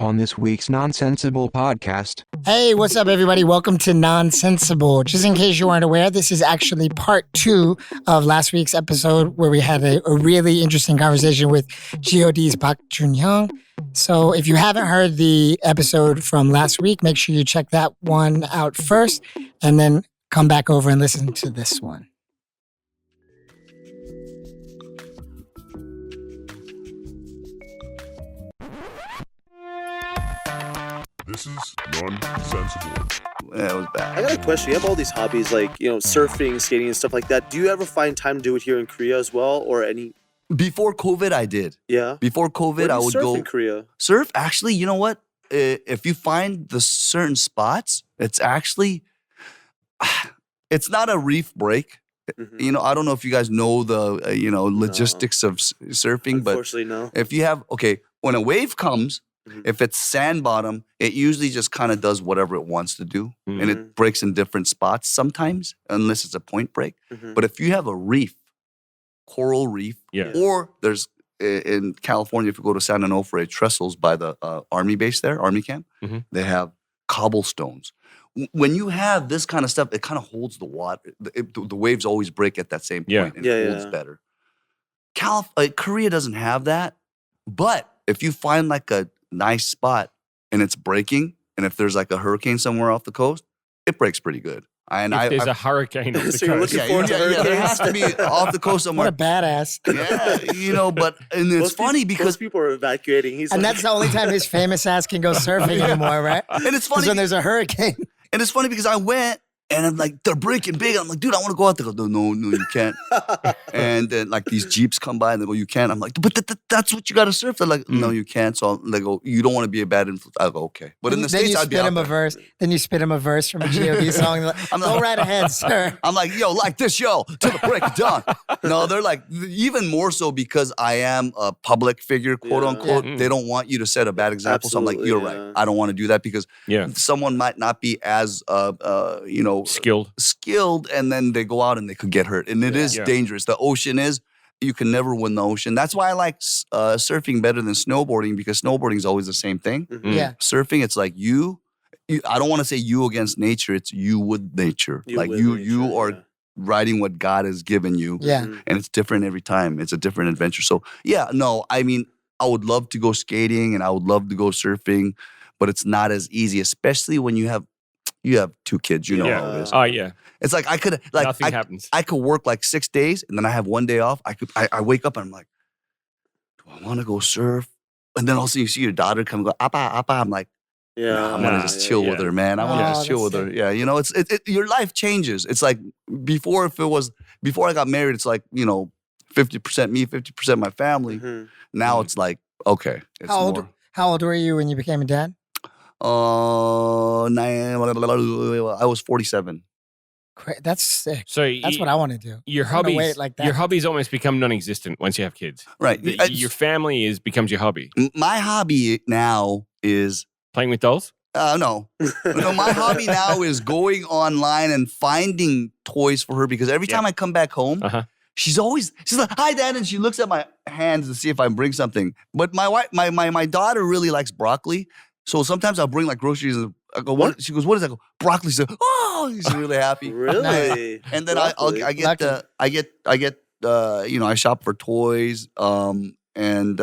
On this week's Nonsensible podcast. Hey, what's up, everybody? Welcome to Nonsensible. Just in case you weren't aware, this is actually part 2 of last week's episode where we had a really interesting conversation with g.o.d's Park Jun-young. So if you haven't heard the episode from last week, make sure you check that one out first and then come back over and listen to this one. This is Nonsensible. Yeah, it was bad. I got a question. You have all these hobbies like, surfing, skating, and stuff like that. Do you ever find time to do it here in Korea as well, or any? Before COVID, I did. Yeah. Before COVID, Where do I you would surf go in Korea. surf. Actually, you know what? If you find the certain spots, it's actually it's not a reef break. Mhm. I don't know if you guys know the logistics of surfing, but Unfortunately, no. if you have when a wave comes. Mhm. If it's sand bottom, it usually just kind of does whatever it wants to do. And Mhm. it breaks in different spots sometimes, unless it's a point break. Mhm. But if you have a reef, coral reef, Yeah. or there's in California, if you go to San Onofre, Trestles by the army base there, army camp, Mhm. they have cobblestones. When you have this kind of stuff, it kind of holds the water. The waves always break at that same point, Yeah. and Yeah, it holds yeah. better. Korea doesn't have that, but if you find like a nice spot and it's breaking, and if there's like a hurricane somewhere off the coast, it breaks pretty good. If there's a hurricane off the So you're coast. looking forward to there has to be off the coast What somewhere. a badass. And it's funny because most people are evacuating. He's And like, that's the only time his famous ass can go surfing anymore, right? and it's Because funny when there's a hurricane. and it's funny because I went and I'm like, they're breaking big. I'm like, dude, I want to go out there. They go, no, you can't. And then like these Jeeps come by and they go, you can't. I'm like, but that's what you got to surf. They're like, no, you can't. So they go, you don't want to be a bad influence. I go, okay. But in the then States, you I'd be spit out him a there. verse. Then you spit him a verse from a G.o.d. song. I'm Go like- right ahead, sir. I'm like, yo, like this, yo, till the break of dawn. No, they're like, even more so because I am a public figure, quote Yeah. unquote. Yeah. They don't want you to set a bad example. So I'm like, you're Absolutely, right. yeah. I don't want to do that because Yeah. someone might not be as, Skilled. and then they go out and they could get hurt. And it is Yeah. dangerous. The ocean is, you can never win the ocean. That's why I like surfing better than snowboarding because snowboarding is always the same thing. Mhm. Mm. Yeah. Surfing, it's like I don't want to say you against nature. It's you with nature. You like with you nature, are yeah. riding what God has given you. Yeah. Mhm. And it's different every time. It's a different adventure. So yeah, no, I mean, I would love to go skating and I would love to go surfing, but it's not as easy, especially when you have 2 kids. You know Yeah. how it is. Oh, yeah. It's like Nothing happens. I could work like 6 days and then I have 1 day off. I wake up and I'm like, do I want to go surf? And then also you see your daughter come and go, Appa, Appa. I'm like, Yeah. I want to just chill with her, man. I want to Oh, just chill with that's her. Yeah, your life changes. It's like before I got married, it's like, 50% me, 50% my family. Mhm. Now Mhm. it's like, okay, it's How old, more. how old were you when you became a dad? I was 47. That's sick. So That's what I want to do. your I wanna hobbies, wait like that. your hobbies almost become non-existent once you have kids. Right. Your family becomes your hobby. My hobby now is Playing with dolls? no. No, my hobby now is going online and finding toys for her because every Yeah. time I come back home, Uh-huh. she's like, "Hi, Dad," and she looks at my hands to see if I bring something. But my wife, my daughter really likes broccoli, so sometimes I'll bring like groceries. And I go, "What?" She goes, "What is that?" I go, "Broccoli." She's like, "Oh," she's really happy. Really? And then Broccoli. I get I shop for toys. And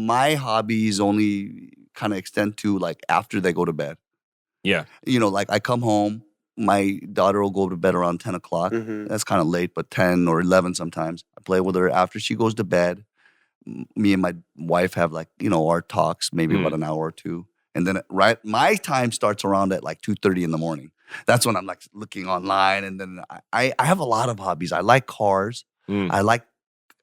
my hobbies only kind of extend to like after they go to bed. Yeah. Like I come home, my daughter will go to bed around 10 o'clock. Mhm. That's kind of late, but 10 or 11 sometimes. I play with her after she goes to bed. Me and my wife have like, our talks, maybe about an hour or two. And then my time starts around at like 2:30 in the morning. That's when I'm like looking online. And then I have a lot of hobbies. I like cars. Mm.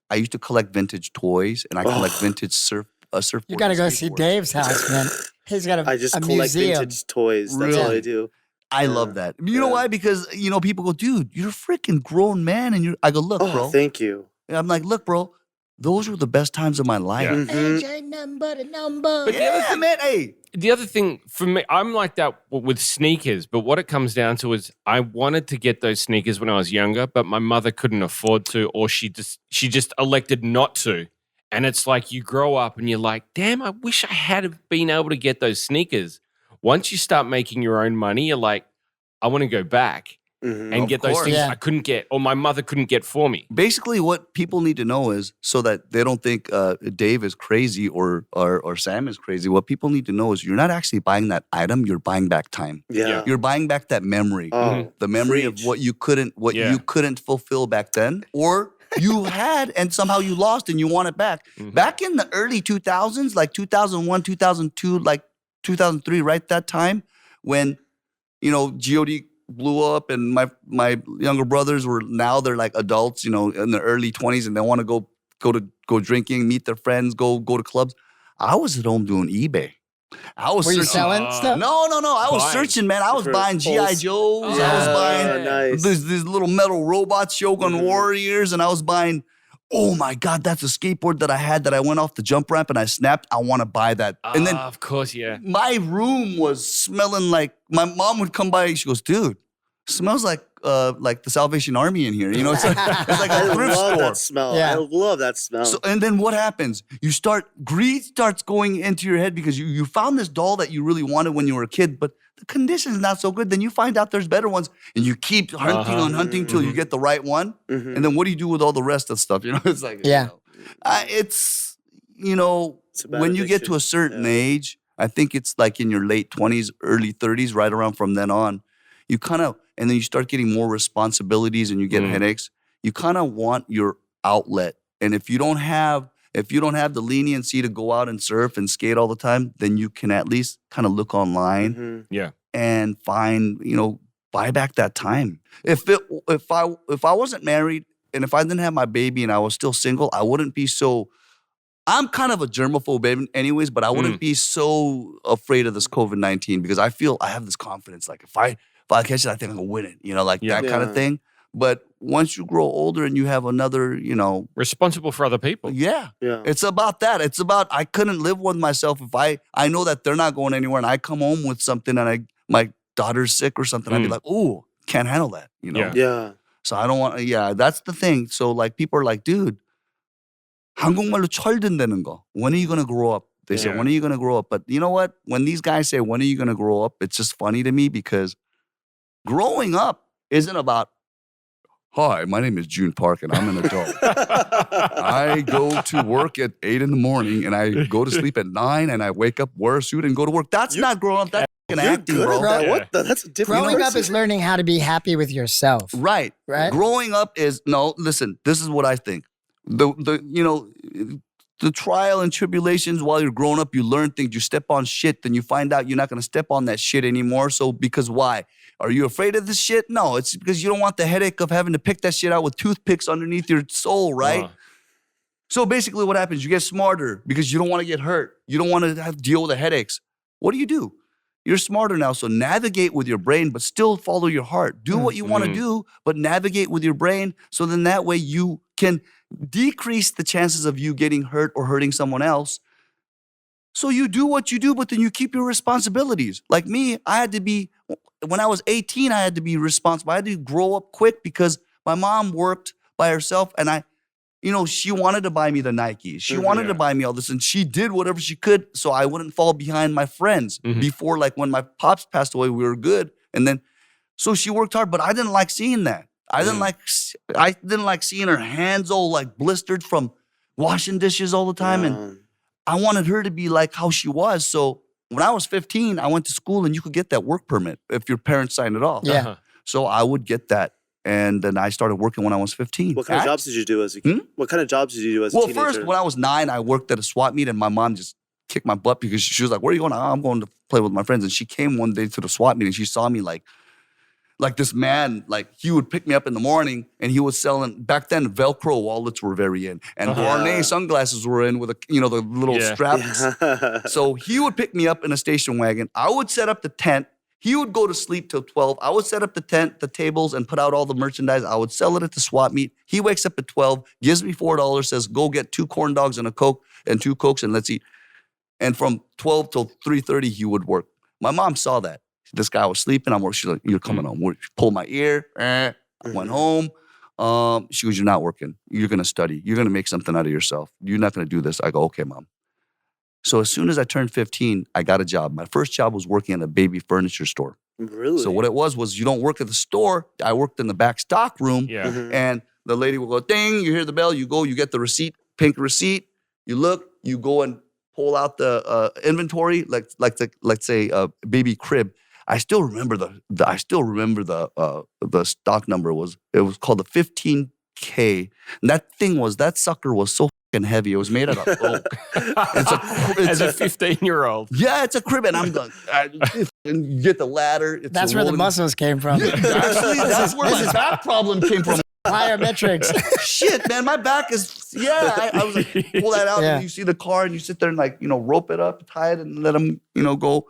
I used to collect vintage toys and I collect Oh. vintage surfboards. You got to go and see skateboards. Dave's house, man. He's got I just a collect museum. vintage toys. That's all I Really? do. I Yeah. love that. You know Yeah. why? Because, people go, dude, you're a freaking grown man. And I go, look, Oh, bro. thank you. And I'm like, look, bro, those were the best times of my life. Yeah. Mhm. AJ number to number. But the other Yeah, thing- man. Hey. The other thing for me, I'm like that with sneakers, but what it comes down to is I wanted to get those sneakers when I was younger, but my mother couldn't afford to, or she just elected not to. And it's like you grow up and you're like, damn, I wish I had been able to get those sneakers. Once you start making your own money, you're like, I want to go back and Of get those course. things Yeah. I couldn't get or my mother couldn't get for me. Basically, what people need to know is so that they don't think Dave is crazy or Sam is crazy. What people need to know is you're not actually buying that item. You're buying back time. Yeah. You're buying back that memory, Oh, the memory of preach. what you Yeah. couldn't fulfill back then, or you had and somehow you lost and you want it back. Mhm. Back in the early 2000s, like 2001, 2002, like 2003, right that time when g.o.d blew up and my younger brothers they're like adults, in their early 20s and they want to go drinking, meet their friends, go to clubs. I was at home doing eBay. I was Were you searching. selling stuff? No. I was Buying. searching, man. I was For buying G.I. Pulse. Joes. I was Yeah. buying nice. these little metal robots, Shogun Mhm. Warriors, and I was buying, oh my God, that's a skateboard that I had that I went off the jump ramp and I snapped. I want to buy that. And then Of course, yeah. my room was smelling like, my mom would come by and she goes, dude, smells like the Salvation Army in here. It's like I a thrift love store. that smell. Yeah. I love that smell. So, and then what happens? Greed starts going into your head because you found this doll that you really wanted when you were a kid, but the condition's not so good. Then you find out there's better ones and you keep hunting till you get the right one. Mhm. And then what do you do with all the rest of the stuff? It's like, Yeah. It's a bad when you get to addiction. a certain Yeah. age, I think it's like in your late 20s, early 30s, right around from then on, you kind of, and then you start getting more responsibilities and you get headaches. You kind of want your outlet. And if you don't have the leniency to go out and surf and skate all the time, then you can at least kind of look online Mhm. Yeah. and find, buy back that time. If I wasn't married and if I didn't have my baby and I was still single, I wouldn't be so. I'm kind of a germaphobe anyways, but I wouldn't be so afraid of this COVID-19 because I feel I have this confidence. Like if I catch it, I think I'm gonna win it. That kind of Yeah. thing. But once you grow older and you have another, Responsible for other people. yeah. Yeah. It's about that. It's about I couldn't live with myself if I know that they're not going anywhere and I come home with something and my daughter's sick or something. I'd be like, ooh, can't handle that. Yeah. Yeah. So I don't want. Yeah, that's the thing. So like people are like, dude, 한국말로 철든다는 거. When are you gonna grow up? They say, Yeah. when are you gonna grow up? But you know what? When these guys say, when are you gonna grow up? It's just funny to me because growing up isn't about. Hi, my name is Joon Park and I'm an adult. I go to work at 8 in the morning and I go to sleep at 9 and I wake up, wear a suit and go to work. That's not growing up. That's fucking You're acting, good bro. at that. Yeah. What the? That's a different Growing up person. is learning how to be happy with yourself. Right. Right? Growing up is no, listen, this is what I think. The trial and tribulations while you're growing up, you learn things, you step on shit, then you find out you're not gonna step on that shit anymore. So because why? Are you afraid of this shit? No, it's because you don't want the headache of having to pick that shit out with toothpicks underneath your soul, right? Uh, So basically what happens, you get smarter because you don't want to get hurt. You don't want to have to deal with the headaches. What do? You're smarter now, so navigate with your brain, but still follow your heart. Do what you want to do, but navigate with your brain so then that way you can decrease the chances of you getting hurt or hurting someone else. So you do what you do, but then you keep your responsibilities. Like me, when I was 18, I had to be responsible. I had to grow up quick because my mom worked by herself and she wanted to buy me the Nikes. She wanted to buy me all this and she did whatever she could so I wouldn't fall behind my friends. Before, like when my pops passed away, we were good. And then, so she worked hard, but I didn't like seeing that. I didn't like seeing her hands all like blistered from washing dishes all the time. And I wanted her to be like how she was. So when I was 15, I went to school and you could get that work permit if your parents signed it off. Yeah. So I would get that. And then I started working when I was 15. What kind of jobs did you do as a kid? What kind of jobs did you do as a teenager? Well, first, when I was 9, I worked at a swap meet and my mom just kicked my butt because she was like, where are you going? I'm going to play with my friends. And she came one day to the swap meet and she saw me like this man, like he would pick me up in the morning and he was selling, back then Velcro wallets were very in and Barney sunglasses were in with the little straps. So he would pick me up in a station wagon. I would set up the tent. He would go to sleep till 12. I would set up the tent, the tables, and put out all the merchandise. I would sell it at the swap meet. He wakes up at 12, gives me $4, says, go get 2 corn dogs and a Coke and 2 Cokes and let's eat. And from 12 till 3:30, he would work. My mom saw that. This guy was sleeping. I'm working. She's like, you're coming home. She pulled my ear. I went home. She goes, you're not working. You're going to study. You're going to make something out of yourself. You're not going to do this. I go, okay, Mom. So as soon as I turned 15, I got a job. My first job was working at a baby furniture store. Really? So what it was you don't work at the store. I worked in the back stock room. Yeah. And the lady will go, ding, you hear the bell, you go, you get the receipt, pink receipt. You look, you go and pull out the inventory, like say a baby crib. I still remember the stock number was called the 15K. And that sucker was so fucking heavy. It was made out of oak. As a 15-year-old. Yeah, it's a crib, and I'm going. And you get the ladder. That's where the muscles came from. Yeah, actually, that's where my back problem came from. Plyometrics. Shit, man, my back is. Yeah, I was like, pull that out, and you see the car, and you sit there and like rope it up, tie it, and let them go.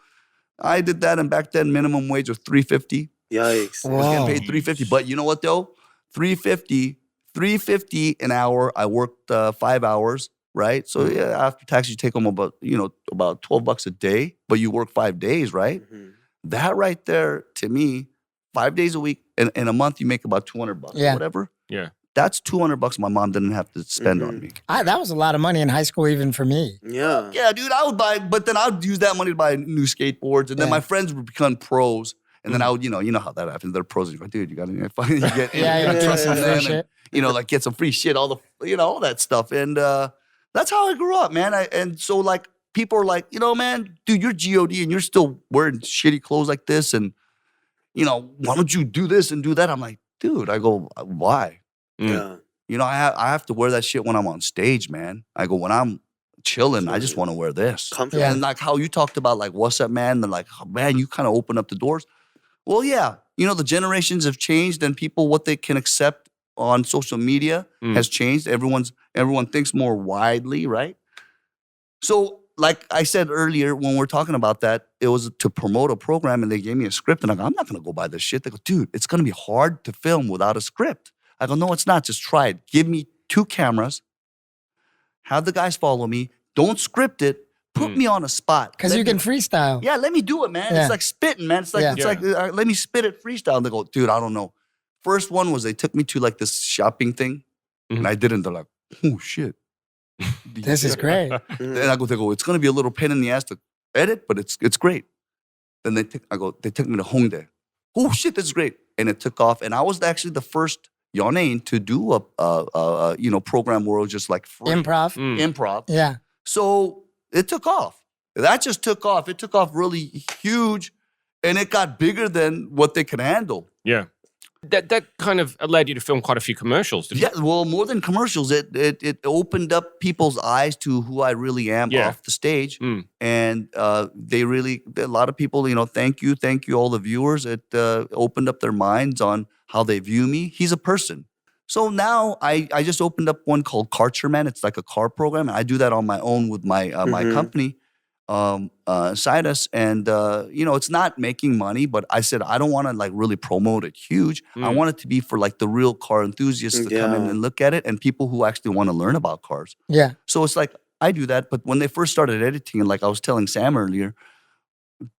I did that, and back then minimum wage was $3.50. Yikes! I was getting paid $3.50, but you know what though? $3.50 an hour. I worked 5 hours, right? So yeah, after tax, you take home about $12 a day, but you work 5 days, right? Mm-hmm. That right there, to me, 5 days a week, in a month, you make about $200, whatever. Yeah. That's $200 my mom didn't have to spend on me. That was a lot of money in high school, even for me. Yeah. Yeah, dude, I would buy, but then I would use that money to buy new skateboards, and then my friends would become pros. And then I would, you know how that happens. They're pros. You go, dude, you got to get some free shit. Like get some free shit, all the, all that stuff. And that's how I grew up, man. And so like people are like, man, dude, you're G.o.d. and you're still wearing shitty clothes like this. And, why don't you do this and do that? I'm like, dude, I go, why? Yeah. I have to wear that shit when I'm on stage, man. I go, when I'm chilling, I just want to wear this. Comfortable. And like how you talked about like, what's up, man? They're like, oh, man, you kind of open up the doors. Well, yeah, the generations have changed and people, what they can accept on social media has changed. Everyone thinks more widely, right? So like I said earlier, when we're talking about that, it was to promote a program and they gave me a script and I go, I'm not going to go buy this shit. They go, dude, it's going to be hard to film without a script. I go, no, it's not. Just try it. Give me 2 cameras. Have the guys follow me. Don't script it. Put me on a spot. Because you can freestyle. Yeah, let me do it, man. Yeah. It's like spitting, man. It's like let me spit it freestyle. And they go, dude, I don't know. First one was they took me to like this shopping thing, and I didn't. They're like, oh shit, this is great. Then they go, it's gonna be a little pain in the ass to edit, but it's great. Then they took me to Hongdae. Oh shit, this is great, and it took off. And I was actually the first 연예인 to do a program where it was just like free. Improv. Yeah. So it took off. That just took off. It took off really huge, and it got bigger than what they could handle. Yeah. That kind of allowed you to film quite a few commercials, didn't it? Yeah, well, more than commercials, it opened up people's eyes to who I really am off the stage. And a lot of people, thank you, all the viewers. It opened up their minds on how they view me. He's a person. So now I just opened up one called Karcher Man. It's like a car program. And I do that on my own with my my company, Sidus. And, it's not making money, but I said, I don't want to like really promote it huge. I want it to be for like the real car enthusiasts to come in and look at it and people who actually want to learn about cars. Yeah. So it's like, I do that. But when they first started editing, and like I was telling Sam earlier,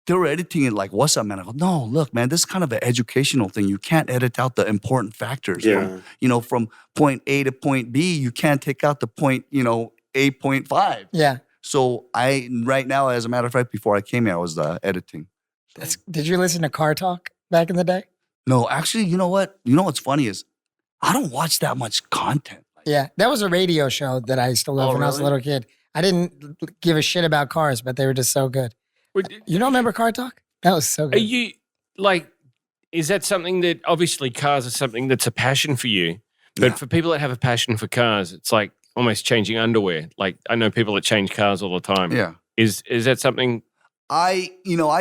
they were editing it like, what's up, man? I go, no, look, man, this is kind of an educational thing. You can't edit out the important factors. Yeah. From point A to point B, you can't take out the point, 8.5. Yeah. So right now, as a matter of fact, before I came here, I was editing. Did you listen to Car Talk back in the day? No, actually, you know what? You know what's funny is I don't watch that much content. Yeah. That was a radio show that I used to love when I was a little kid. I didn't give a shit about cars, but they were just so good. You don't remember Car Talk? That was so good. Are you, is that something that, obviously cars are something that's a passion for you, but for people that have a passion for cars, it's like almost changing underwear. Like, I know people that change cars all the time. Yeah. Is that something? I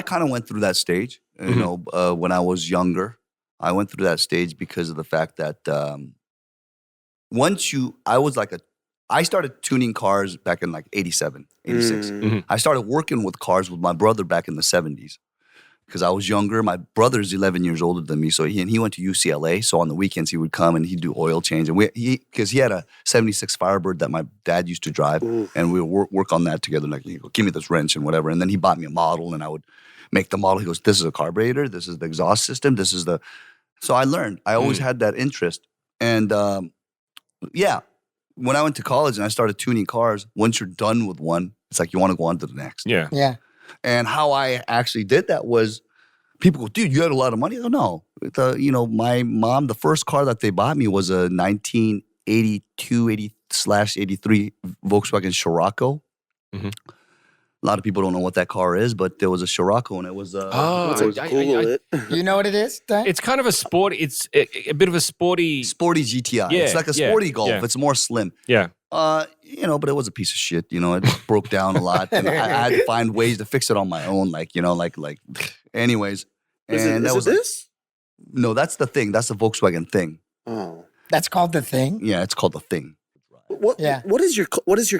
kind of went through that stage, when I was younger. I went through that stage because of the fact that I started tuning cars back in like 87, 86. I started working with cars with my brother back in the 70s because I was younger. My brother's 11 years older than me, so he went to UCLA. So on the weekends he would come and he'd do oil change, and because he had a 76 Firebird that my dad used to drive, and we would work on that together. Like, he'd go, give me this wrench and whatever, and then he bought me a model, and I would make the model. He goes, this is a carburetor, this is the exhaust system, this is the. So I learned. I always had that interest. And yeah, when I went to college and I started tuning cars, once you're done with one, it's like you want to go on to the next. Yeah. Yeah. And how I actually did that was people go, dude, you had a lot of money? I go, no. My mom, the first car that they bought me was a 1982/83 Volkswagen Scirocco. Mm-hmm. A lot of people don't know what that car is, but there was a Scirocco and it was Google it. You know what it is, Dan? It's kind of a sport. It's a bit of a sporty GTI. Yeah, It's like a yeah, sporty Golf. yeah. It's more slim. Yeah. But it was a piece of shit. It broke down a lot, and I had to find ways to fix it on my own. Anyways. Is it this? No, that's the thing. That's the Volkswagen thing. Oh. That's called the thing. Yeah, it's called the thing. What is your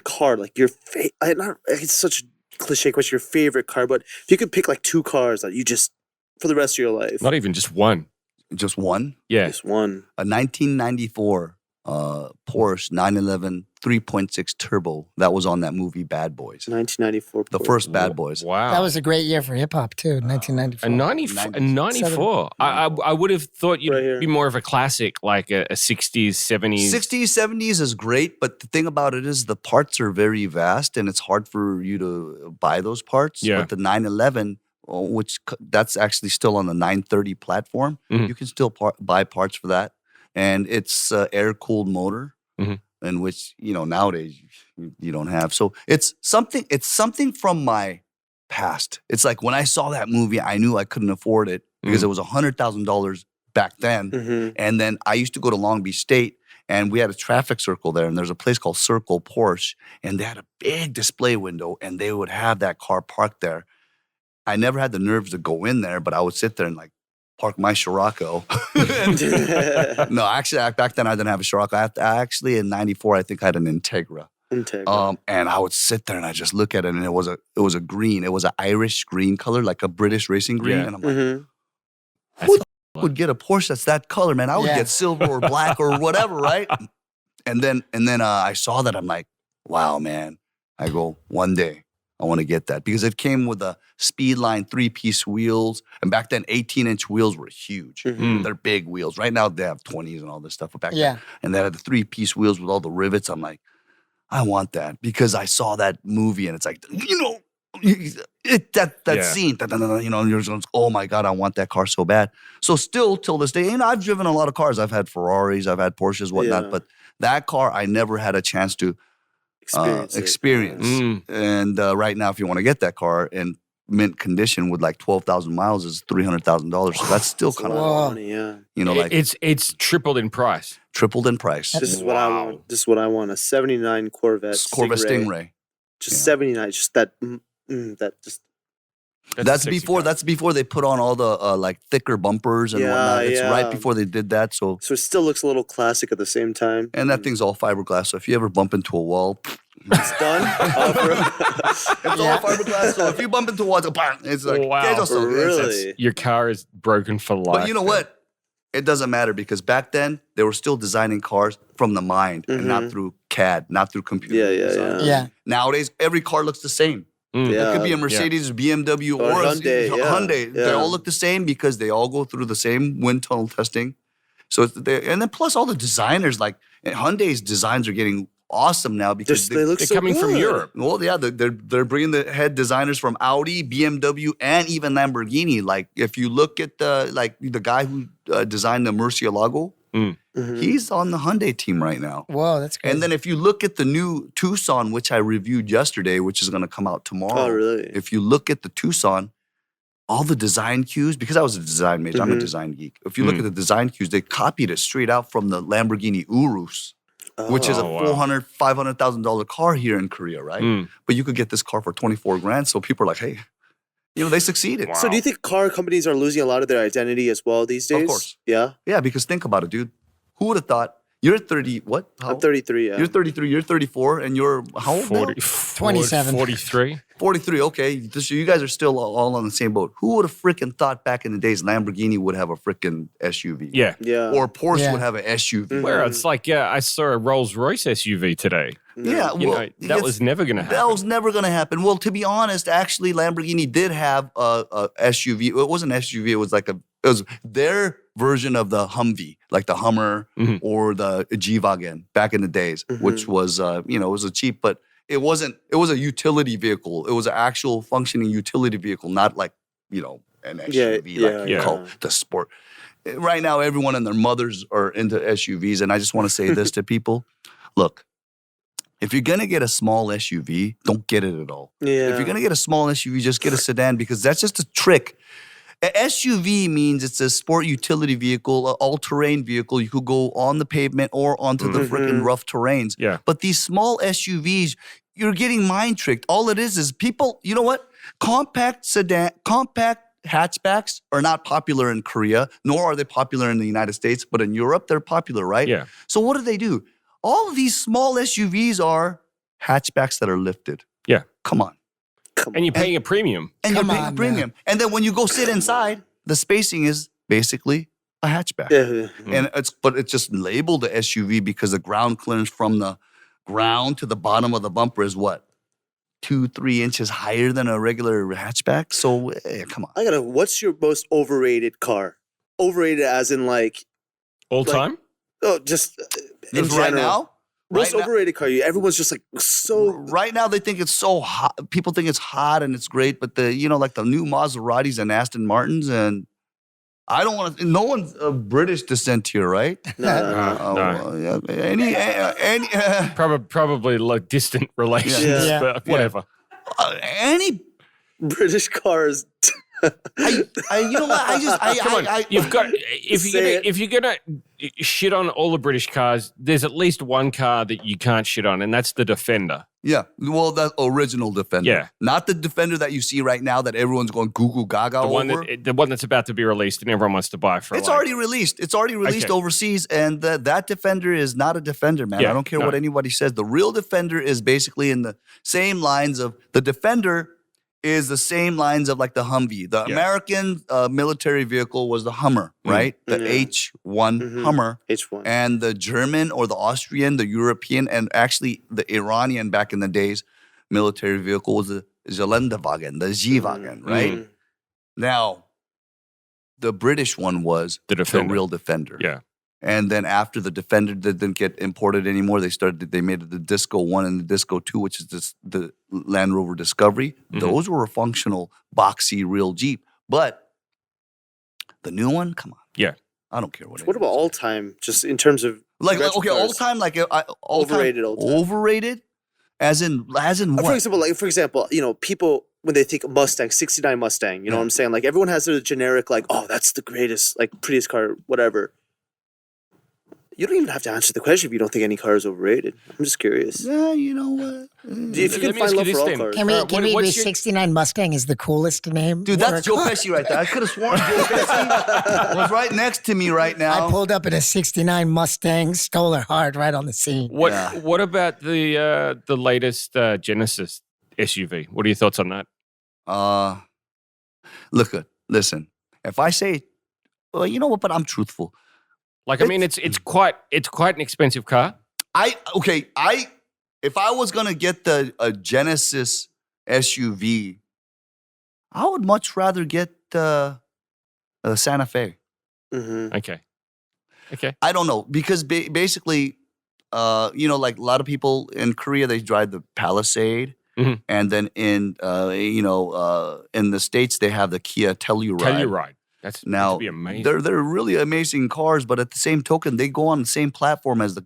car like? It's such a cliche question. Your favorite car, but if you could pick like 2 cars that you just for the rest of your life, Not even just one. Just one. Yeah. just one. A 1994 Porsche 911 3.6 turbo that was on that movie Bad Boys. 1994. The first Bad Boys. Wow. That was a great year for hip hop too, 1994. a 94. I would have thought you'd Right here. be more of a classic, like a 60s, 70s. 60s, 70s is great, but the thing about it is the parts are very vast and it's hard for you to buy those parts. Yeah. But the 911, that's actually still on the 930 platform, Mhm. you can still buy parts for that. And it's air-cooled motor, Mhm. in which, nowadays you don't have. So it's something from my past. It's like when I saw that movie, I knew I couldn't afford it because it was $100,000 back then. Mm-hmm. And then I used to go to Long Beach State and we had a traffic circle there and there's a place called Circle Porsche and they had a big display window and they would have that car parked there. I never had the nerves to go in there, but I would sit there and park my Scirocco. No, actually, back then I didn't have a Scirocco. I actually, in 94, I think I had an Integra. And I would sit there and I just look at it and it was a green. It was an Irish green color, like a British racing green. Yeah. And I'm like, Mm-hmm. who would get a Porsche that's that color, man? I would Yeah. get silver or black or whatever, right? And then I saw that. I'm like, wow, man. I go, one day I want to get that because it came with a Speedline 3-piece wheels. And back then, 18-inch wheels were huge. Mhm. They're big wheels. Right now, they have 20s and all this stuff. But back Yeah. then, and they had the 3-piece wheels with all the rivets. I'm like, I want that because I saw that movie and it's like, that Yeah. scene, and you're just, oh my God, I want that car so bad. So still till this day, I've driven a lot of cars. I've had Ferraris, I've had Porsches, whatnot. Yeah. But that car, I never had a chance to experience. Mm. And right now, if you want to get that car in mint condition with like 12,000 miles, is $300,000. So that's still kind of, Whoa. Money, yeah. It's tripled in price. tripled in price. This is what I Wow. want. This is what I want. A '79 Corvette Stingray. Just Yeah. 79. Just that. That just. That's a sexy before. car. That's before they put on all the thicker bumpers and Yeah, whatnot. It's yeah. right before they did that. So So it still looks a little classic at the same time. and that thing's all fiberglass. So if you ever bump into a wall, It's done. it's all fiberglass. So if you bump into a wall, it's like Wow. "Que yo soy?" Really? Your car is broken for life. But you know what? It doesn't matter because back then they were still designing cars from the mind and not Mhm. through CAD, not through computer Yeah, design. Yeah. Nowadays, every car looks the same. Mm. Yeah. It could be a Mercedes, BMW, Or or a Hyundai, yeah. Hyundai. They Yeah. all look the same because they all go through the same wind tunnel testing. So, and then plus all the designers, like Hyundai's designs are getting awesome now because They look They're so coming from good. Europe. well, yeah, they're bringing the head designers from Audi, BMW, and even Lamborghini. Like if you look at the guy who designed the Murcielago, Mhm. he's on the Hyundai team right now. Whoa, that's crazy. And then if you look at the new Tucson, which I reviewed yesterday, which is going to come out tomorrow. Oh, really? If you look at the Tucson, all the design cues, because I was a design major, I'm a Mhm. design geek. If you look at the design cues, they copied it straight out from the Lamborghini Urus, which is a Oh, wow. $400,000, $500,000 car here in Korea, right? Mm. But you could get this car for 24 grand. So people are like, hey, they succeeded. Wow. So do you think car companies are losing a lot of their identity as well these days? Of course. Yeah. Yeah, because think about it, dude. Who would have thought you're 30, what? How I'm old? 33. Yeah. You're 33, you're 34, and you're how old now? 27. 43. 43, okay. So you guys are still all on the same boat. Who would have freaking thought back in the days Lamborghini would have a freaking SUV? Yeah. Yeah. Or Porsche Yeah. would have an SUV. Mhm. Where it's like, I saw a Rolls Royce SUV today. Yeah, You well, know, that was never going to happen. That was never going to happen. Well, to be honest, actually, Lamborghini did have a SUV. It wasn't an SUV. It was like a It was their version of the Humvee, like the Hummer Mhm. or the G-Wagen back in the days, which was, it was a cheap, but it wasn't, it was a utility vehicle. It was an actual functioning utility vehicle, not like, an SUV, like you call the sport. Right now, everyone and their mothers are into SUVs. And I just want to say this to people. Look, if you're going to get a small SUV, don't get it at all. Yeah. If you're going to get a small SUV, just get a sedan because that's just a trick. An SUV means it's a sport utility vehicle, an all-terrain vehicle. You could go on the pavement or onto the freaking rough terrains. Yeah. But these small SUVs, you're getting mind tricked. All it is people, you know what? Compact hatchbacks are not popular in Korea, nor are they popular in the United States. But in Europe, they're popular, right? Yeah. So what do? All of these small SUVs are hatchbacks that are lifted. Yeah. Come on. And you're paying a premium. And Come you're paying a on, premium. And then when you go sit inside, the spacing is basically a hatchback. Yeah. And it's just labeled a SUV because the ground clearance from the ground to the bottom of the bumper is what? 2-3 inches higher than a regular hatchback. So come on. What's your most overrated car? Overrated as in like All time? just in Just right general. now? Most Right now- overrated car. Everyone's just like so. Right now, they think it's so hot. People think it's hot and it's great, but like the new Maseratis and Aston Martins, and I don't want to. No one's of British descent here, right? No. No. Any Probably like distant relations, Yeah. but whatever. any. British cars. You know what? Come on, you've got if you're gonna shit on all the British cars, there's at least one car that you can't shit on, and that's the Defender. Yeah, well, the original Defender. Yeah. Not the Defender that you see right now that everyone's going goo goo gaga over. The one that's about to be released and everyone wants to buy for. It's already released. It's already released Okay. overseas, and that Defender is not a Defender, man. Yeah, I don't care no. what anybody says. The real Defender is basically in the same lines of the Defender is the same lines of like the Humvee. The American military vehicle was the Hummer, right? The H1 Hummer. H1. And the German or the Austrian, the European, and actually the Iranian back in the days military vehicle was the Geländewagen, the G-Wagen, right? Now, the British one was The Defender. real Defender. Yeah. And then after the Defender didn't get imported anymore, they made the Disco 1 and the Disco 2, which is the Land Rover Discovery. Those were a functional, boxy, real Jeep. But the new one, come on. Yeah. I don't care what. What about all time? Just in terms of retro okay, all cars? time, like Overrated, all time. Overrated, as in what? For example, people when they think Mustang, 69 Mustang, you know what I'm saying? Like everyone has their generic, like, oh, that's the greatest, like prettiest car, whatever. You don't even have to answer the question if you don't think any car is overrated. I'm just curious. Yeah, you know what? If you can find love for all cars. Can we what's be your- 69 Mustang is the coolest name? Dude, for that's a Joe car. Pesci right there. I could have sworn Joe Pesci was right next to me right now. I pulled up in a 69 Mustang, stole her hard right on the scene. What about the latest Genesis SUV? What are your thoughts on that? Listen. If I say, well, you know what? But I'm truthful. Like, I mean, it's quite an expensive car. If I was gonna get a Genesis SUV, I would much rather get a Santa Fe. Okay. I don't know because basically, like a lot of people in Korea they drive the Palisade, and then in the States they have the Kia Telluride. Telluride. That's Now to be amazing. they're really amazing cars, but at the same token, they go on the same platform as the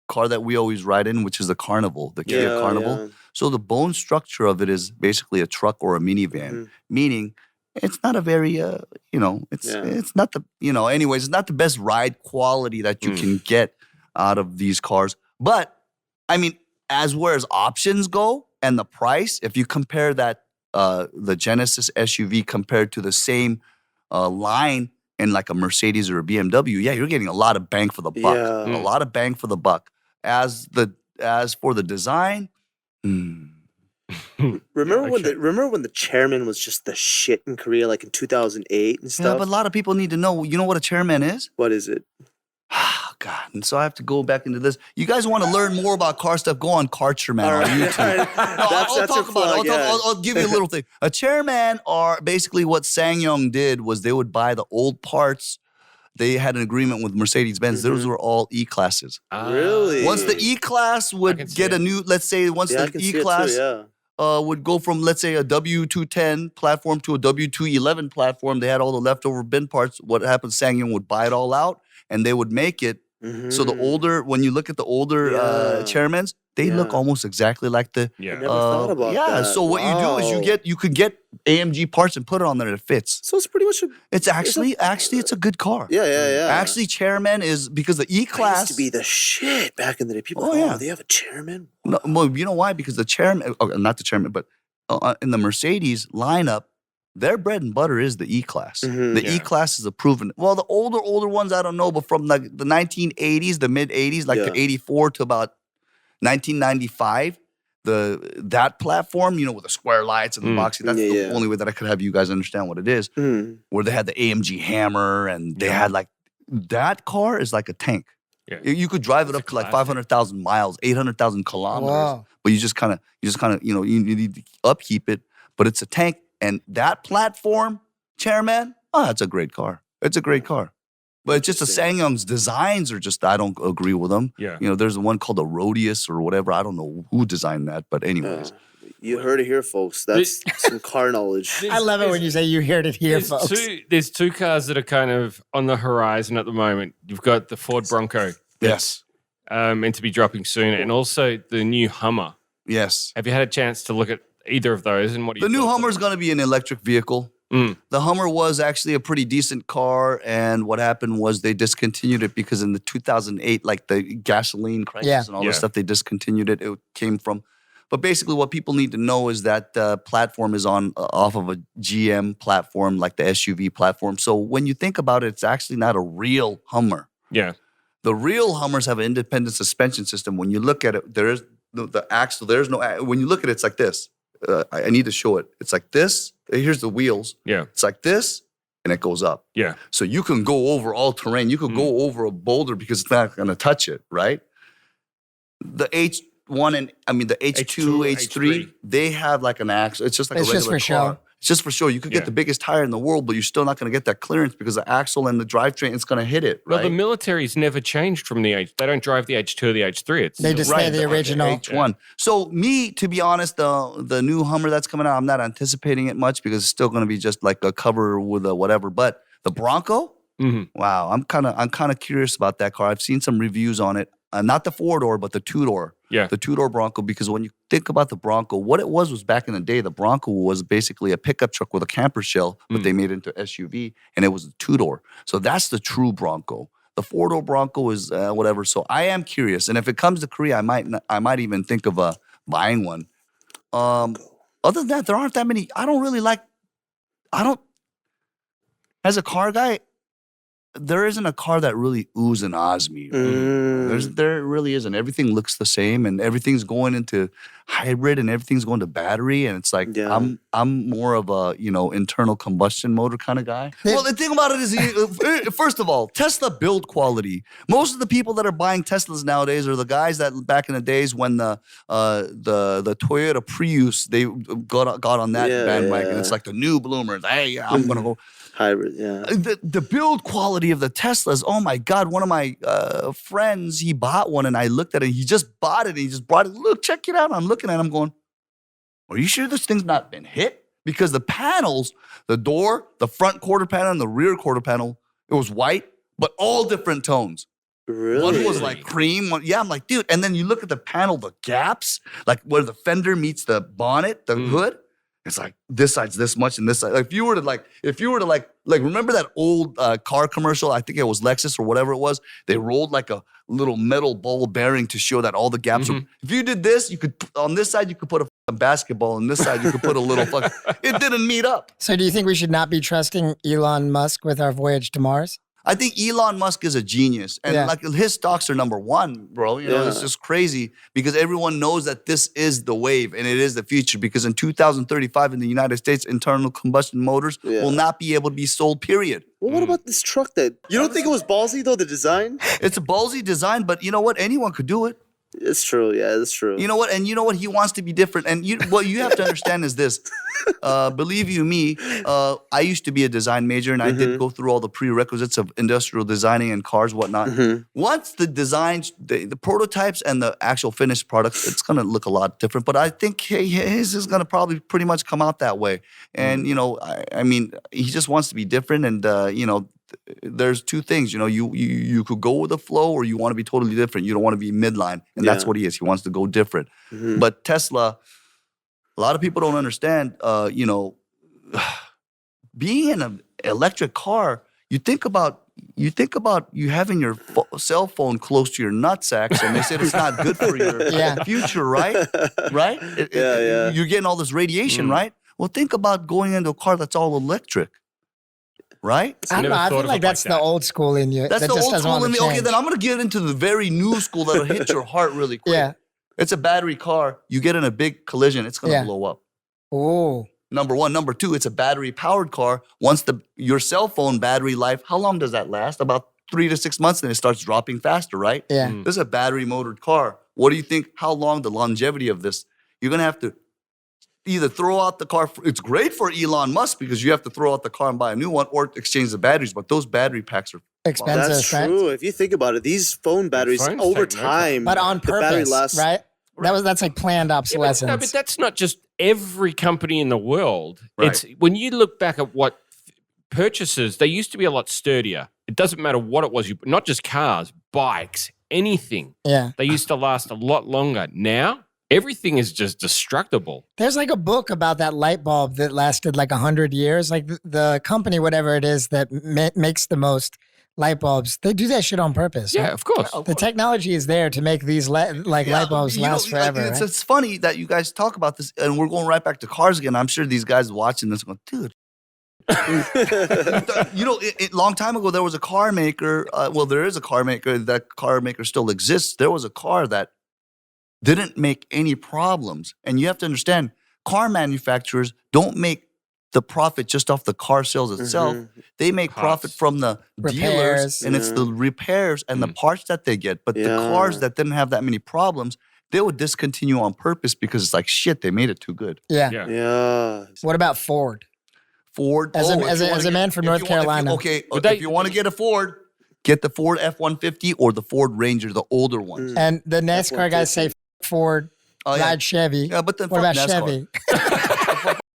car that we always ride in, which is the Carnival, the Kia Carnival. Yeah. So the bone structure of it is basically a truck or a minivan, meaning it's not a very, it's not the, anyways, it's not the best ride quality that you can get out of these cars. But I mean, as options go and the price, if you compare that, the Genesis SUV compared to the same line in like a Mercedes or a BMW, you're getting a lot of bang for the buck. Yeah. A lot of bang for the buck. As for the design, Remember when the chairman was just the shit in Korea, like in 2008 and yeah, stuff? but a lot of people need to know. You know what a chairman is? What is it? God. And so I have to go back into this. You guys want to learn more about car stuff? Go on Car Chairman All on right. YouTube. That's your plug, yeah. I'll give you a little thing. A chairman are basically what SsangYong did was they would buy the old parts. They had an agreement with Mercedes-Benz. Those were all E-classes. Really? Once the E-class would get a new, let's say, once I the can see it E-class too, would go from, let's say, a W210 platform to a W211 platform, they had all the leftover bin parts. What happened, SsangYong would buy it all out, and they would make it. So the older, when you look at the older chairmans, they look almost exactly like the. I never thought about that. So what you do is you could get AMG parts and put it on there and it fits. So it's pretty much It's actually it's a good car. Yeah. Actually, chairman is because the E-class used to be the shit back in the day. People, they have a chairman. No, well, you know why? Because the chairman, not the chairman, but in the Mercedes lineup, their bread and butter is the E-Class. The E-Class is a proven. Well, the older ones, I don't know, but from like the 1980s, the mid-80s, like the 84 to about 1995, that platform, with the square lights and the boxy, that's the only way that I could have you guys understand what it is. Where they had the AMG Hammer and they had like, that car is like a tank. Yeah. You could drive it up to like 500,000 miles, 800,000 kilometers, but you just kind of, you need to upkeep it, but it's a tank. And that platform, chairman, that's a great car. It's a great car. But it's just the SsangYong's designs are just, I don't agree with them. Yeah. There's one called the Rodius or whatever. I don't know who designed that, but anyways. You heard it here, folks. That's some car knowledge. I love it when you say you heard it here, folks. There's two cars that are kind of on the horizon at the moment. You've got the Ford Bronco. Yes. Meant to be dropping soon. And also the new Hummer. Yes. Have you had a chance to look at either of those? And what do you The new thoughts on Hummer is going to be an electric vehicle. The Hummer was actually a pretty decent car, and what happened was they discontinued it because in the 2008, like the gasoline crisis and all this stuff, they discontinued it. It came from, but basically what people need to know is that the platform is off of a GM platform, like the SUV platform. So when you think about it, it's actually not a real Hummer. Yeah. The real Hummers have an independent suspension system. When you look at it, there is the axle. There's no. When you look at it, it's like this. I need to show it. It's like this. Here's the wheels. Yeah. It's like this, and it goes up. Yeah. So you can go over all terrain. You could go over a boulder because it's not going to touch it, right? The H1 and the H2, H3, they have like an axle. It's just like a regular car. Show. It's just for show. You could get the biggest tire in the world, but you're still not going to get that clearance because the axle and the drivetrain, it's going to hit it, right? Well, the military's never changed from the H. They don't drive the H2 or the H3. They just stay the original. H1. So me, to be honest, the new Hummer that's coming out, I'm not anticipating it much because it's still going to be just like a cover with a whatever. But the Bronco, wow, I'm kind of curious about that car. I've seen some reviews on it. Not the 4-door, but the 2-door. Yeah. The 2-door Bronco, because when you think about the Bronco, what it was back in the day, the Bronco was basically a pickup truck with a camper shell, but they made it into SUV, and it was a 2-door. So that's the true Bronco. The 4-door Bronco is whatever. So I am curious, and if it comes to Korea, I might even think of buying one. Other than that, there aren't that many. As a car guy, there isn't a car that really oohs and ahs me. There really isn't. Everything looks the same, and everything's going into hybrid, and everything's going to battery. And it's like I'm more of a internal combustion motor kind of guy. Well, the thing about it is, first of all, Tesla build quality. Most of the people that are buying Teslas nowadays are the guys that back in the days when the Toyota Prius they got on that bandwagon. Yeah. It's like the new bloomers. Hey, I'm gonna go. Hybrid, The build quality of the Teslas, oh my God. One of my friends, he bought one and I looked at it. He just bought it and he just brought it. Look, check it out. I'm looking at it. I'm going, are you sure this thing's not been hit? Because the panels, the door, the front quarter panel and the rear quarter panel, it was white, but all different tones. Really? One was like cream. I'm like, dude. And then you look at the panel, the gaps, like where the fender meets the bonnet, the hood. It's like this side's this much and this side. Like if you were to remember that old car commercial? I think it was Lexus or whatever it was. They rolled like a little metal ball bearing to show that all the gaps. If you did this, you could on this side you could put a basketball, and this side you could put a little fucking. It didn't meet up. So do you think we should not be trusting Elon Musk with our voyage to Mars? I think Elon Musk is a genius. And like his stocks are number one, bro. You know, it's just crazy because everyone knows that this is the wave and it is the future. Because in 2035 in the United States, internal combustion motors will not be able to be sold, period. Well, what about this truck that... You don't think it was ballsy, though, the design? It's a ballsy design, but you know what? Anyone could do it. It's true. Yeah, it's true. You know what? And you know what? He wants to be different. And what you have to understand is this. Believe you me, I used to be a design major, and I did go through all the prerequisites of industrial designing and cars, whatnot. Once the designs, the prototypes, and the actual finished products, it's going to look a lot different. But I think his is going to probably pretty much come out that way. And, you know, I mean, he just wants to be different. And, you know, there's two things, you know, you could go with the flow or you want to be totally different. You don't want to be midline. And that's what he is. He wants to go different. But Tesla, a lot of people don't understand, you know, being in an electric car, you think about you having your cell phone close to your nutsacks, and they said it's not good for your future, right? Right? You're getting all this radiation, right? Well, think about going into a car that's all electric. Right? I don't know. I feel like that's the old school in you. That's the old school in me. Okay, then I'm going to get into the very new school that'll hit your heart really quick. Yeah. It's a battery car. You get in a big collision, it's going to blow up. Oh. Number one. Number two, it's a battery-powered car. Once your cell phone battery life, how long does that last? About 3 to 6 months, then it starts dropping faster, right? Yeah. This is a battery-motored car. What do you think? How long the longevity of this? You're going to have to either throw out the car. It's great for Elon Musk because you have to throw out the car and buy a new one or exchange the batteries. But those battery packs are expensive. That's true. If you think about it, these phone batteries over time, but on purpose, right? That's like planned obsolescence. No, but that's not just every company in the world. Right. It's when you look back at what purchases, they used to be a lot sturdier. It doesn't matter what it was. Not just cars, bikes, anything. Yeah, they used to last a lot longer. Now, everything is just destructible. There's like a book about that light bulb that lasted like 100 years. Like the company, whatever it is that makes the most light bulbs, they do that shit on purpose. Yeah, of course. The technology is there to make these light bulbs last forever. Like, it's funny that you guys talk about this, and we're going right back to cars again. I'm sure these guys watching this going, dude. You know, long time ago, there was a car maker. Well, there is a car maker. That car maker still exists. There was a car that didn't make any problems. And you have to understand, car manufacturers don't make the profit just off the car sales itself. They make profit from the dealers, and it's the repairs and the parts that they get. But the cars that didn't have that many problems, they would discontinue on purpose because it's like, shit, they made it too good. Yeah. What about Ford? As a man from North Carolina. If you want to get a Ford, get the Ford F-150 or the Ford Ranger, the older ones. And the NASCAR guys say Ford, ride Chevy. Yeah, but then what about NASCAR? Chevy?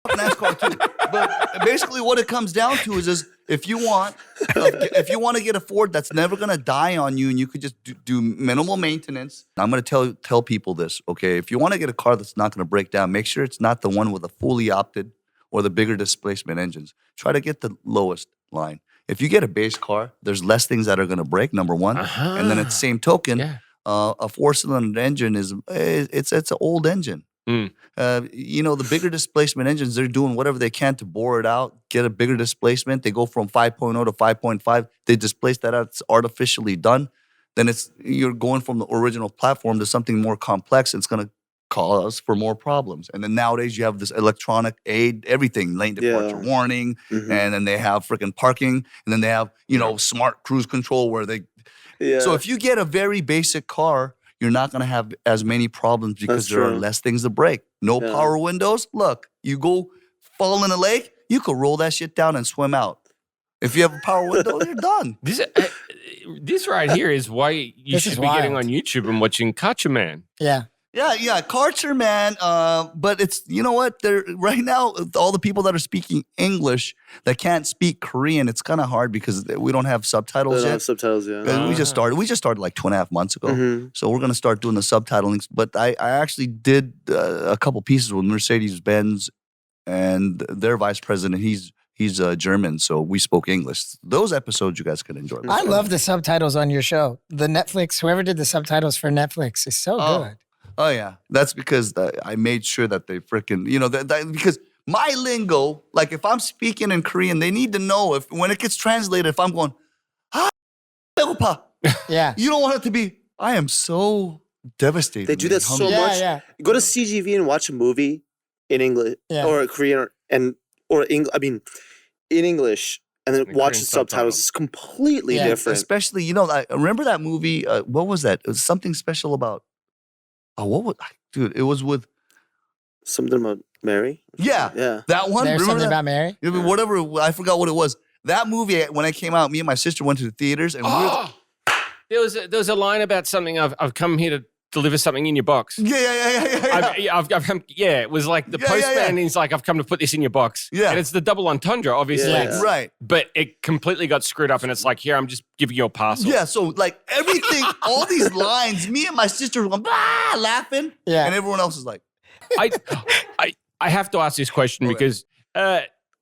NASCAR too. But basically what it comes down to is if you want to get a Ford that's never going to die on you and you could just do minimal maintenance. I'm going to tell people this, okay? If you want to get a car that's not going to break down, make sure it's not the one with a fully opted or the bigger displacement engines. Try to get the lowest line. If you get a base car, there's less things that are going to break, number one. And then at the same token, a 4-cylinder engine it's an old engine. You know, the bigger displacement engines, they're doing whatever they can to bore it out, get a bigger displacement. They go from 5.0 to 5.5. They displace that out. It's artificially done. Then you're going from the original platform to something more complex. It's going to cause for more problems. And then nowadays you have this electronic aid, everything, lane departure warning, and then they have freaking parking, and then they have, you know, smart cruise control where they... So if you get a very basic car, you're not going to have as many problems because there are less things to break. No power windows. Look, you go fall in a lake, you could roll that shit down and swim out. If you have a power window, you're done. This right here is why you should be getting on YouTube and watching Culture Man. Yeah, Culture Man. But it's, you know what? Right now, all the people that are speaking English that can't speak Korean, it's kind of hard because we don't have subtitles yet. Subtitles, We just started like 2.5 months ago. So we're going to start doing the subtitling. But I actually did a couple pieces with Mercedes-Benz and their vice president. He's German, so we spoke English. Those episodes you guys could enjoy. I love the subtitles on your show. The Netflix, whoever did the subtitles for Netflix is so good. Oh, yeah. That's because I made sure that they freaking, you know, because my lingo, like if I'm speaking in Korean, they need to know when it gets translated, if I'm going, 배고파. Yeah. You don't want it to be, I am so devastated. They do that so Yeah, much. yeah. Go to CGV and watch a movie in English Yeah. or Korean in English, and then The watch Korean the subtitles. It's completely Yeah. different. Especially, you know, I remember that movie. What was that? It was something special about. Oh, what was, dude? It was with. Something about Mary. Yeah, Yeah. that one. There's Remember something that? about Mary. Yeah, but whatever. I forgot what it was. That movie, when it came out, me and my sister went to the theaters, and we were. Oh, there was a line about something. I've come here to deliver something in your box. Yeah. Yeah, it was like the Yeah, postman yeah. is like, I've come to put this in your box. Yeah. And it's the double entendre, obviously. Yeah. It's- Right. But it completely got screwed up and it's like, here, I'm just giving you a parcel. Yeah. So like everything, all these lines, me and my sister were going, laughing. Yeah. And everyone else is like, I have to ask this question Okay. because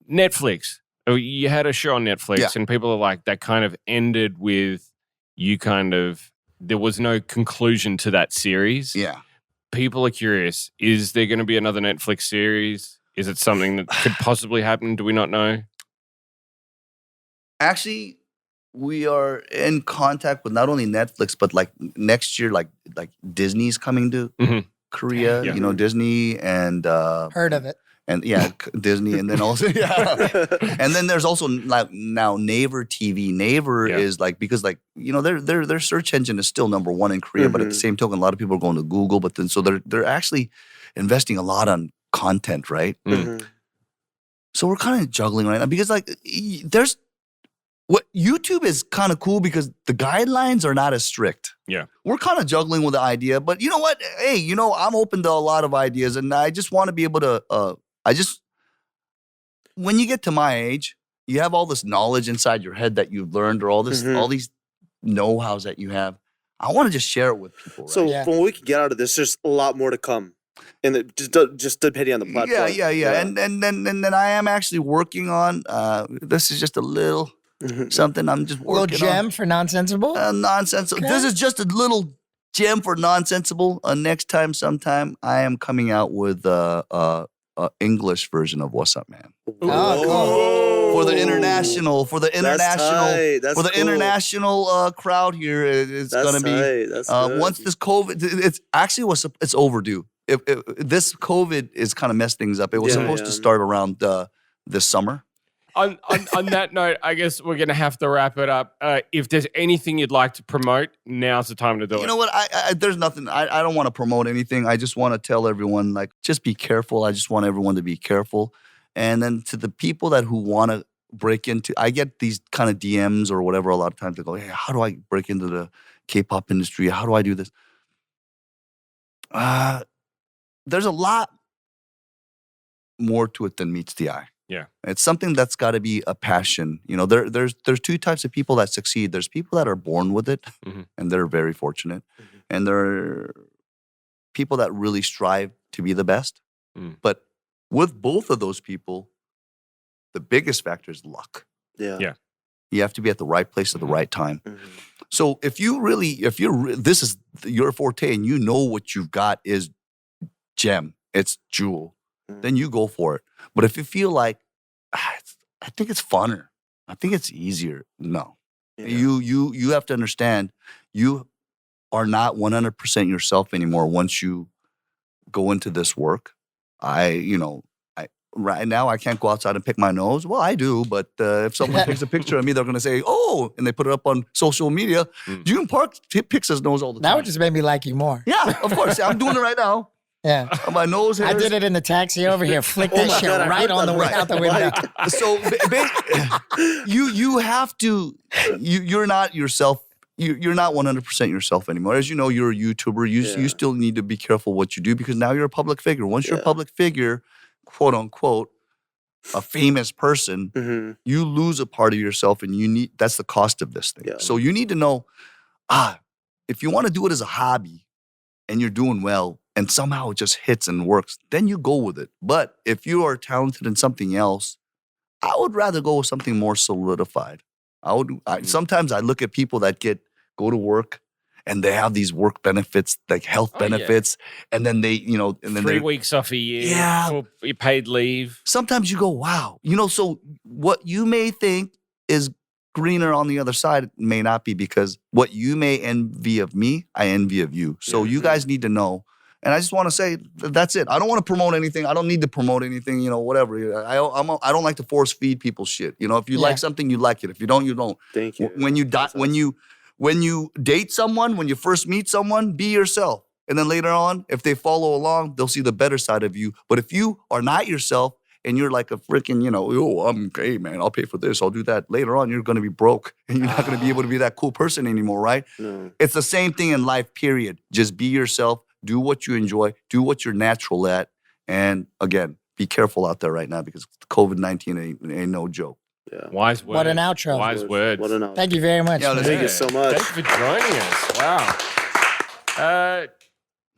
Netflix, you had a show on Netflix Yeah. and people are like, that kind of ended with you there was no conclusion to that series. yeah. People are curious. Is there going to be another Netflix series? Is it something that could possibly happen? Do we not know? Actually, we are in contact with not only Netflix, but like next year, like Disney's coming to Mhm. Korea. Yeah. You know, Disney and Heard of it. Disney, and then also and then there's also like now Naver TV. Naver Yeah. is like because like you know their search engine is still number one in Korea, but at the same token, a lot of people are going to Google. But then so they're actually investing a lot on content, right? Mhm. So we're kind of juggling right now because like there's what YouTube is kind of cool because the guidelines are not as strict. Yeah. We're kind of juggling with the idea, but you know what? Hey, you know, I'm open to a lot of ideas and I just want to be able to when you get to my age, you have all this knowledge inside your head that you've learned or all these know-hows that you have. I want to just share it with people, right? So Yeah. from what we can get out of this, there's a lot more to come, and just depending on the platform. Yeah. And then I am actually working on this is just a little something I'm just A little working gem for nonsensible. nonsensible. Okay. This is just a little gem for nonsensible. Next time, sometime, I am coming out with English version of What's Up Man Oh, cool. for the international That's cool. international crowd here. It's That's gonna be tight. That's good. once this COVID. It's actually it's overdue. If this COVID is kind of messed things up. It was Yeah, supposed to yeah. start around this summer. On that note, I guess we're going to have to wrap it up. If there's anything you'd like to promote, now's the time to do it. You know what? I there's nothing. I don't want to promote anything. I just want to tell everyone, like, just be careful. I just want everyone to be careful. And then to the people who want to break into, I get these kind of DMs or whatever a lot of times. They go, hey, how do I break into the K-pop industry? How do I do this? There's a lot more to it than meets the eye. Yeah. It's something that's got to be a passion. You know, there's two types of people that succeed. There's people that are born with it, Mhm. and they're very fortunate. And there are people that really strive to be the best. Mm. But with both of those people, the biggest factor is luck. Yeah. You have to be at the right place at the right time. Mhm. So if this is your forte and you know what you've got is gem, it's jewel, then you go for it. But if you feel like, I think it's funner, I think it's easier, no. Yeah. You have to understand you are not 100% yourself anymore once you go into this work. Right now I can't go outside and pick my nose. Well, I do, but if someone takes a picture of me, they're going to say, "Oh," and they put it up on social media. Joon Park picks his nose all the That time. would just make me like you more. Yeah, of course. I'm doing it right now. Yeah. My nose hairs. I did it in the taxi over here. Flick Oh that my shit God, I right heard on the that way right out the on window. mic. So you have to. You're not yourself. You're not 100% yourself anymore. As you know, you're a YouTuber. You still need to be careful what you do because now you're a public figure. Once you're a public figure, quote unquote, a famous person, Mhm. you lose a part of yourself, and that's the cost of this thing. Yeah. So you need to know, if you want to do it as a hobby, and you're doing well, and somehow it just hits and works, then you go with it. But if you are talented in something else, I would rather go with something more solidified. Sometimes I look at people that go to work and they have these work benefits, like health Oh, yeah. benefits, and then they, and then 3 they. weeks off a year. Yeah. Or you paid leave. Sometimes you go, wow. So what you may think is greener on the other side? It may not be, because what you may envy of me, I envy of you. So you guys need to know. And I just want to say, that's it. I don't want to promote anything. I don't need to promote anything, whatever. I don't like to force feed people shit. If you like something, you like it. If you don't, you don't. Thank you. When you date someone, when you first meet someone, be yourself. And then later on, if they follow along, they'll see the better side of you. But if you are not yourself and you're like a freaking, I'm gay, man, I'll pay for this, I'll do that. Later on, you're going to be broke and you're not going to be able to be that cool person anymore, right? No. It's the same thing in life, period. Just be yourself. Do what you enjoy. Do what you're natural at. And again, be careful out there right now, because COVID-19 ain't no joke. Yeah. Wise words. What an outro. Wise words. What an outro. Thank you very much. Yeah, man. Thank you so much. Thanks for joining us. Wow.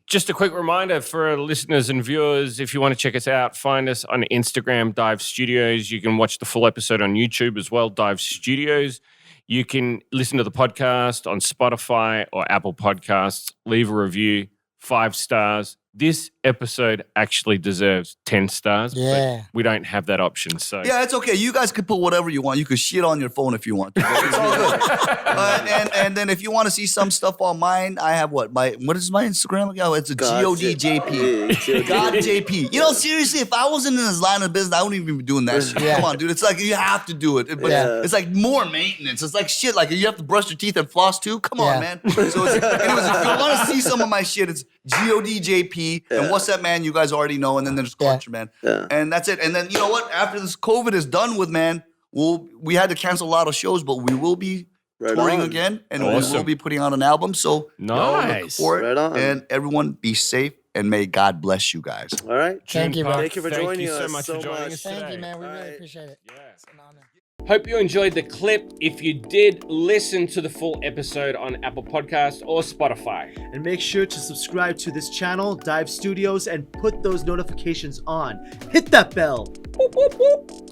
Just a quick reminder for our listeners and viewers, if you want to check us out, find us on Instagram, Dive Studios. You can watch the full episode on YouTube as well, Dive Studios. You can listen to the podcast on Spotify or Apple Podcasts. Leave a review, 5 stars. This episode actually deserves 10 stars. Yeah. But we don't have that option. So Yeah, it's okay. You guys could put whatever you want. You could shit on your phone if you want to. But it's all good. And then if you want to see some stuff on mine, I have what is my Instagram? Oh, it's a g.o.d. JP. God JP. Seriously, if I wasn't in this line of business, I wouldn't even be doing that shit. Yeah. Come on, dude. It's like you have to do it. But it's like more maintenance. It's like shit. Like you have to brush your teeth and floss too. Come on, man. So anyways, if you want to see some of my shit, it's g.o.d. JP. And What's Up Man, you guys already know. And then there's Culture Man. Yeah. And that's it. And then you know what? After this COVID is done with, man, we had to cancel a lot of shows, but we will be touring again, and we will be putting out an album. So y'all look for it. Right on. And everyone be safe, and may God bless you guys. All right. Thank you, bro. Thank you for joining us so much for so joining much. us Thank today. you, man. We All really right. appreciate it. Yeah. It's an honor. Hope you enjoyed the clip. If you did, listen to the full episode on Apple Podcasts or Spotify. And make sure to subscribe to this channel, Dive Studios, and put those notifications on. Hit that bell. Whoop, whoop, whoop.